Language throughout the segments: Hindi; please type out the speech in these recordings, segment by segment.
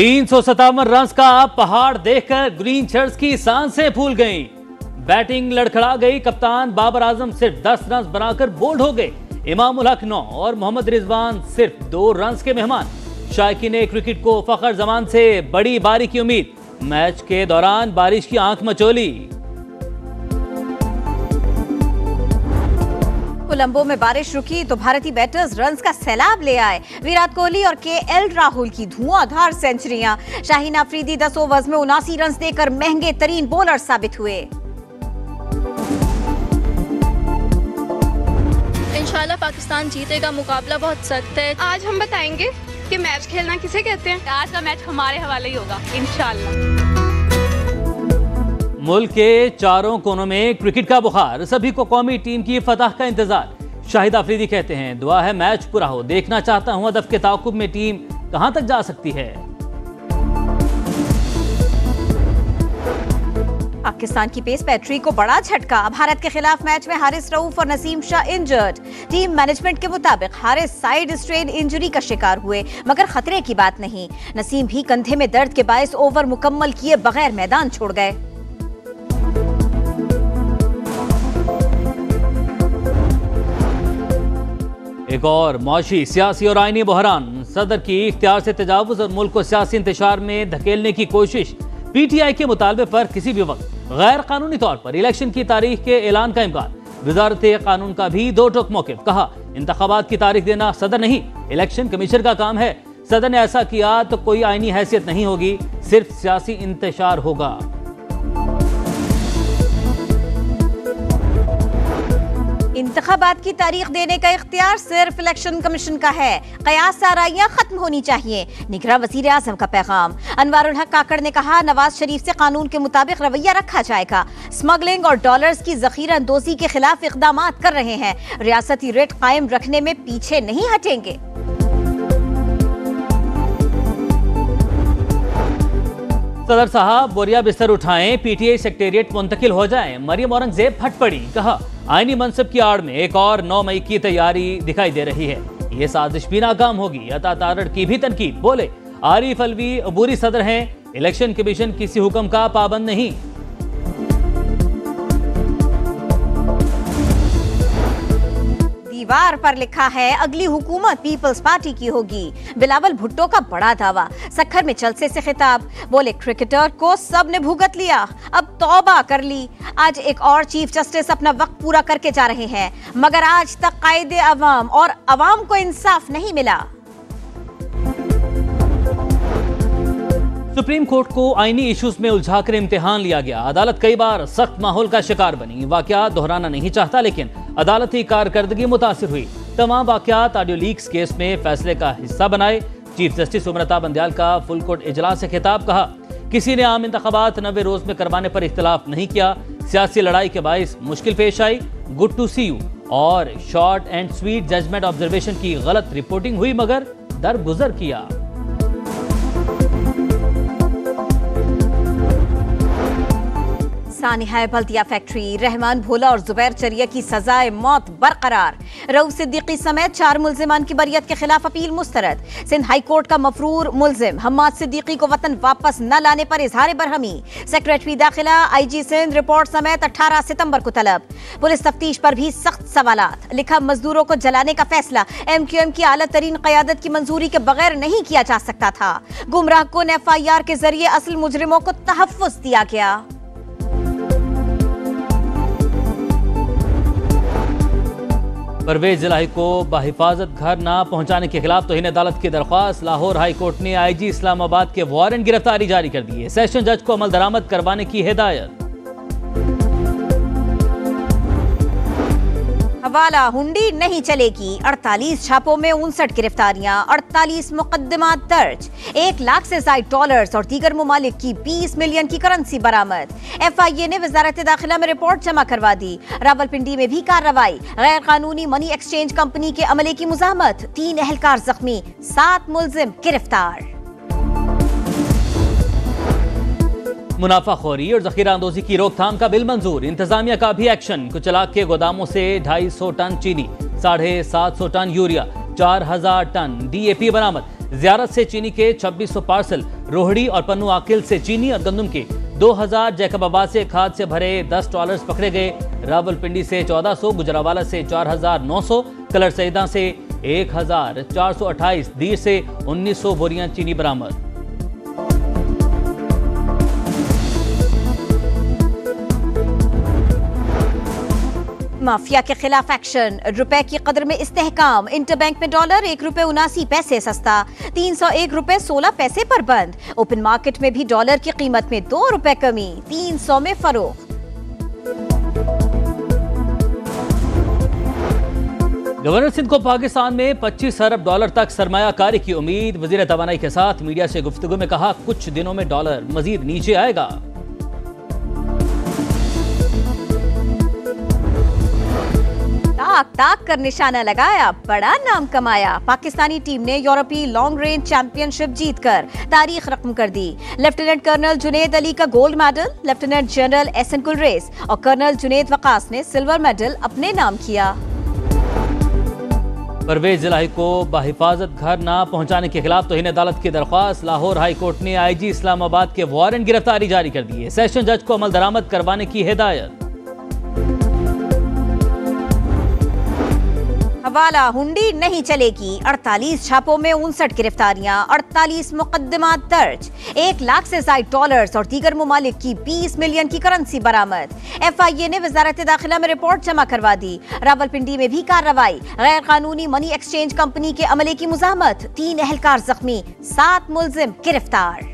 357 रन का पहाड़ देखकर ग्रीन शर्ट्स की सांसें फूल गईं। बैटिंग लड़खड़ा गई। कप्तान बाबर आजम सिर्फ 10 रन बनाकर बोल्ड हो गए। इमामुल हक 9 और मोहम्मद रिजवान सिर्फ 2 रन के मेहमान। शायकीन ने क्रिकेट को फखर जमान से बड़ी बारी की उम्मीद। मैच के दौरान बारिश की आंख मचोली। कोलंबो में बारिश रुकी तो भारतीय बैटर्स रन्स का सैलाब ले आए। विराट कोहली और केएल राहुल की धुआंधार सेंचुरियां। शाहीन अफरीदी 10 ओवर्स में 79 रन देकर महंगे तरीन बॉलर साबित हुए। इंशाल्लाह पाकिस्तान जीतेगा। मुकाबला बहुत सख्त है। आज हम बताएंगे कि मैच खेलना किसे कहते हैं। आज का मैच हमारे हवाले ही होगा इंशाल्लाह। मुल्क के चारों कोनों में क्रिकेट का बुखार। सभी को कौमी टीम की फतह का इंतजार। शाहिद अफरीदी कहते हैं दुआ है मैच पूरा हो। देखना चाहता हूं हदफ के ताकुब में टीम कहां तक जा सकती है। पाकिस्तान की पेस बैटरी को बड़ा झटका। भारत के खिलाफ मैच में हारिस रऊफ और Naseem Shah injured. Team management के मुताबिक हारिस साइड स्ट्रेन इंजरी का शिकार हुए, मगर खतरे की बात नहीं। नसीम भी कंधे में दर्द के बायस ओवर मुकम्मल किए बगैर मैदान छोड़ गए। एक और मौशी सियासी और आईनी बहरान। सदर की इख्तियार से तजावुज और मुल्क को सियासी इंतशार में धकेलने की कोशिश। पीटीआई के मुतालबे पर किसी भी वक्त गैर कानूनी तौर पर इलेक्शन की तारीख के ऐलान का इम्कान। वजारत कानून का भी दो टोक मौक़िफ़। कहा इंतखाबात की तारीख देना सदर नहीं इलेक्शन कमीशन का काम है। सदर ने ऐसा किया तो कोई आईनी हैसियत नहीं होगी, सिर्फ सियासी इंतशार होगा। इंतखाबात की तारीख देने का इख्तियार सिर्फ इलेक्शन कमीशन का है। कयास आराइयां खत्म होनी चाहिए। निगरां वजीर आजम का पैगाम। अनवारुल हक काकड़ ने कहा नवाज शरीफ से कानून के मुताबिक रवैया रखा जाएगा। स्मगलिंग और डॉलर्स की जखीरा अंदोजी के खिलाफ इक़दामात कर रहे हैं। रियासती रेट कायम रखने में पीछे नहीं हटेंगे। सदर साहब बोरिया बिस्तर उठाएं, पीटीआई सेक्रेटेरिएट मुंतकिल हो जाएं। मरियम औरंगजेब फट पड़ी। कहा आईनी मनसब की आड़ में एक और 9 मई की तैयारी दिखाई दे रही है। ये साजिश भी नाकाम होगी। अता तारड़ की भी तनकीद। बोले आरिफ अलवी अबूरी सदर हैं, इलेक्शन कमीशन किसी हुक्म का पाबंद नहीं। दीवार पर लिखा है अगली हुकूमत पीपल्स पार्टी की होगी। बिलावल भुट्टो का बड़ा दावा। सखर में जलसे से खिताब। बोले क्रिकेटर को सब ने भुगत लिया, अब तौबा कर ली। आज एक और चीफ जस्टिस अपना वक्त पूरा करके जा रहे हैं, मगर आज तक कायदे अवाम और अवाम को इंसाफ नहीं मिला। सुप्रीम कोर्ट को आईनी इश्यूज में उलझाकर इम्तिहान लिया गया। अदालत कई बार सख्त माहौल का शिकार बनी। वाकयात दोहराना नहीं चाहता, लेकिन अदालती कारकर्दगी मुतासिर हुई। तमाम वाकयात ऑडियो लीक्स केस में फैसले का हिस्सा बनाए। चीफ जस्टिस उमरता बंदयाल का फुल कोर्ट इजलास से खिताब। कहा किसी ने आम इंतखाबात 90 रोज में करवाने पर इख्तिलाफ नहीं किया। सियासी लड़ाई के बाइस मुश्किल पेश आई। गुड टू सी यू और short and sweet judgement observation की गलत रिपोर्टिंग हुई, मगर दरगुजर किया। सानिहाय बल्दिया फैक्ट्री। रहमान भोला और जुबैर चरिया की सजाए मौत बरकरार। रऊफ सिद्दीकी समेत 4 मुल्जिमान की बरियत के खिलाफ अपील मुस्तरद। सिंध हाई कोर्ट का मफरूर मुल्जिम हम्माद सिद्दीकी को वतन वापस न लाने पर इजहार बरहमी। सेक्रेटरी दाखिला आईजी सिंध रिपोर्ट समेत 18 सितंबर को तलब। पुलिस तफ्तीश पर भी सख्त सवालात। लिखा मजदूरों को जलाने का फैसला MQM की आला तरीन क़यादत की मंजूरी के बगैर नहीं किया जा सकता था। गुमराह कुन FIR के जरिए असल मुजरिमों को तहफ़्फ़ुज़ दिया गया। परवेज इलाही को बाहिफाजत घर ना पहुंचाने के खिलाफ तौहीन अदालत की दरख्वास्त। लाहौर हाई कोर्ट ने IG इस्लामाबाद के वारंट गिरफ्तारी जारी कर दी है। सेशन जज को अमल दरामद करवाने की हिदायत। हवाला हुंडी नहीं चलेगी। 48 छापों में 59 गिरफ्तारियां, 48 मुकदमात दर्ज। 1 लाख से ज्यादा डॉलर्स और दीगर मुमालिक की 20 मिलियन की करेंसी बरामद। FIA ने वजारत दाखिला में रिपोर्ट जमा करवा दी। रावलपिंडी में भी कार्रवाई। गैर कानूनी मनी एक्सचेंज कंपनी के अमले की मुजाहमत। 3 एहलकार जख्मी, 7 मुल्जिम गिरफ्तार। मुनाफाखोरी और जखीरा अंदोजी की रोकथाम का बिल मंजूर। इंतजामिया का भी एक्शन। कुचलाक के गोदामों से 250 टन चीनी, 750 टन यूरिया, 4000 टन DAP बरामद। ज़ियारत से चीनी के 2600 पार्सल रोहड़ी और पन्नू आकिल से चीनी और गंदम के 2000, जैकबाबाद से खाद से भरे 10 ट्रॉलर्स पकड़े गए। रावलपिंडी से 1400, गुजरावाला से 4900, कलर सईदा से 1428, दीर से 1900 बोरियां चीनी बरामद। माफिया के खिलाफ एक्शन, रुपए की कदर में इस्तेहकाम। इंटरबैंक में डॉलर ₹1.79 सस्ता, 301 रुपए 16 पैसे पर बंद। ओपन मार्केट में भी डॉलर की कीमत में 2 रुपए कमी, 300 में फरोख्त। गवर्नर सिंध को पाकिस्तान में $25 अरब तक सरमायाकारी की उम्मीद। वजीर तवानाई के साथ मीडिया से गुफ्तगू में कहा, कुछ दिनों में डॉलर मजीद नीचे आएगा। ताक कर निशाना लगाया, बड़ा नाम कमाया। पाकिस्तानी टीम ने यूरोपीय लॉन्ग रेंज चैंपियनशिप जीतकर तारीख रकम कर दी। लेफ्टिनेंट कर्नल जुनेद अली का gold medal, lieutenant general Ahsan कुलरेस और कर्नल जुनेद वकास ने सिल्वर मेडल अपने नाम किया। परवेज इलाही को बाहिफाजत घर न पहुंचाने के खिलाफ तौहीन अदालत की दरख्वास्त। लाहौर हाई कोर्ट ने IG इस्लामाबाद के वारंट गिरफ्तारी जारी कर दी है। सेशन जज को अमल दरामद करवाने की हिदायत। हवाला हुंडी नहीं चलेगी, 48 छापों में 59 गिरफ्तारियां, 48 मुकदमात दर्ज, 1 लाख से ज्यादा डॉलर्स और दीगर मुमालिक की 20 मिलियन की करेंसी बरामद। FIA ने वजारत दाखिला में रिपोर्ट जमा करवा दी। रावलपिंडी में भी कार्रवाई, गैर कानूनी मनी एक्सचेंज कंपनी के अमले की मुजाहमत, 3 एहलकार जख्मी, 7 मुलजिम गिरफ्तार।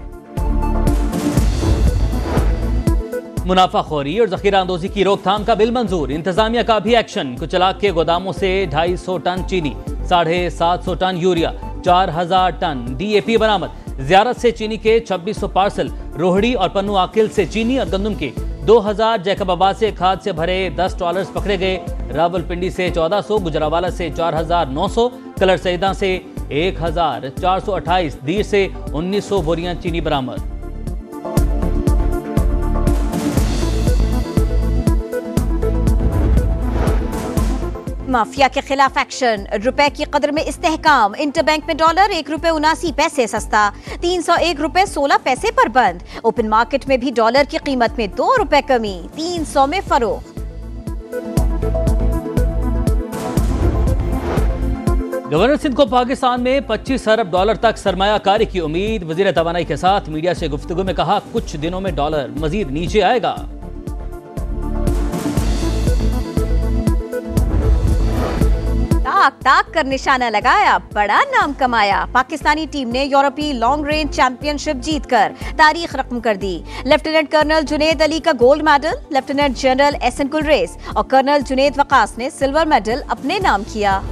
मुनाफाखोरी और जखीरा अंदोजी की रोकथाम का बिल मंजूर। इंतजामिया का भी एक्शन। कुचलाक के गोदामों से 250 टन चीनी, 750 टन यूरिया, 4000 टन DAP बरामद। ज़ियारत से चीनी के 2600 पार्सल। रोहड़ी और पन्नू आकिल से चीनी और गंदम के 2000, जैकबाबाद से खाद से भरे 10 ट्रॉलर्स पकड़े गए। रावलपिंडी से 1400, गुजरावाला से 4900, कलर सईदा से 1428, दीर से 1900 बोरियां चीनी बरामद। माफिया के खिलाफ एक्शन, रुपए की कदर में इस्तेहकाम। इंटरबैंक में डॉलर ₹1.79 सस्ता, 301 रुपए 16 पैसे पर बंद। ओपन मार्केट में भी डॉलर की कीमत में 2 रुपए कमी, 300 में फरोख्त। गवर्नर सिंध को पाकिस्तान में $25 अरब तक सरमायाकारी की उम्मीद। वजीर तवानाई के साथ मीडिया से गुफ्तगू में कहा, कुछ दिनों में डॉलर मजीद नीचे आएगा। ताक कर निशाना लगाया, बड़ा नाम कमाया। पाकिस्तानी टीम ने यूरोपीय लॉन्ग रेंज चैंपियनशिप जीतकर तारीख रकम कर दी। लेफ्टिनेंट कर्नल जुनेद अली का gold medal, lieutenant general Ahsan कुलरेस और कर्नल जुनेद वकास ने सिल्वर मेडल अपने नाम किया।